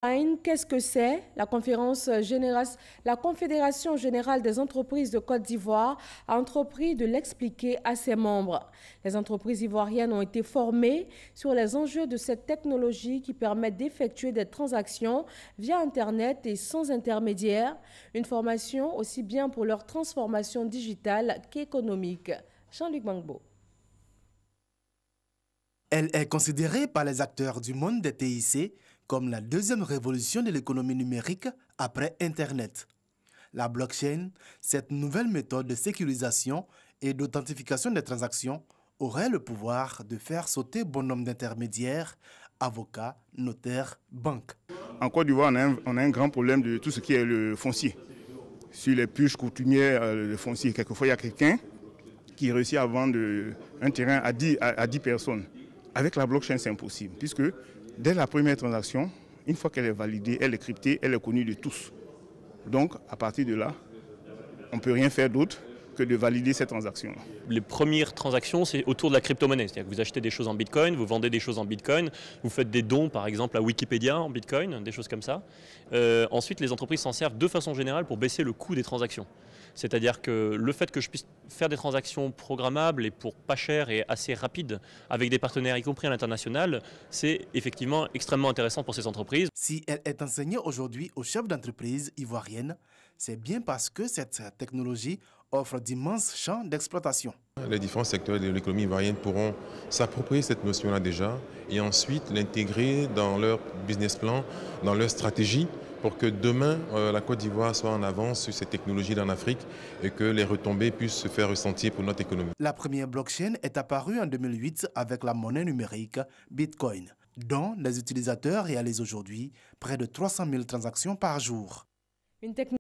Qu'est-ce que c'est? La Confédération générale des entreprises de Côte d'Ivoire a entrepris de l'expliquer à ses membres. Les entreprises ivoiriennes ont été formées sur les enjeux de cette technologie qui permet d'effectuer des transactions via Internet et sans intermédiaire. Une formation aussi bien pour leur transformation digitale qu'économique. Jean-Luc Mangbo. Elle est considérée par les acteurs du monde des TIC comme la deuxième révolution de l'économie numérique après Internet. La blockchain, cette nouvelle méthode de sécurisation et d'authentification des transactions, aurait le pouvoir de faire sauter bon nombre d'intermédiaires, avocats, notaires, banques. En Côte d'Ivoire, on a un grand problème de tout ce qui est le foncier. Sur les puces coutumières, le foncier, quelquefois il y a quelqu'un qui réussit à vendre un terrain à 10 personnes. Avec la blockchain, c'est impossible, puisque dès la première transaction, une fois qu'elle est validée, elle est cryptée, elle est connue de tous. Donc, à partir de là, on ne peut rien faire d'autre que de valider cette transaction. Les premières transactions, c'est autour de la crypto-monnaie. C'est-à-dire que vous achetez des choses en Bitcoin, vous vendez des choses en Bitcoin, vous faites des dons, par exemple, à Wikipédia en Bitcoin, des choses comme ça. Ensuite, les entreprises s'en servent de façon générale pour baisser le coût des transactions. C'est-à-dire que le fait que je puisse faire des transactions programmables et pour pas cher et assez rapide avec des partenaires, y compris à l'international, c'est effectivement extrêmement intéressant pour ces entreprises. Si elle est enseignée aujourd'hui aux chefs d'entreprise ivoiriennes, c'est bien parce que cette technologie offre d'immenses champs d'exploitation. Les différents secteurs de l'économie ivoirienne pourront s'approprier cette notion-là déjà et ensuite l'intégrer dans leur business plan, dans leur stratégie, pour que demain, la Côte d'Ivoire soit en avance sur ces technologies en Afrique et que les retombées puissent se faire ressentir pour notre économie. La première blockchain est apparue en 2008 avec la monnaie numérique Bitcoin, dont les utilisateurs réalisent aujourd'hui près de 300 000 transactions par jour.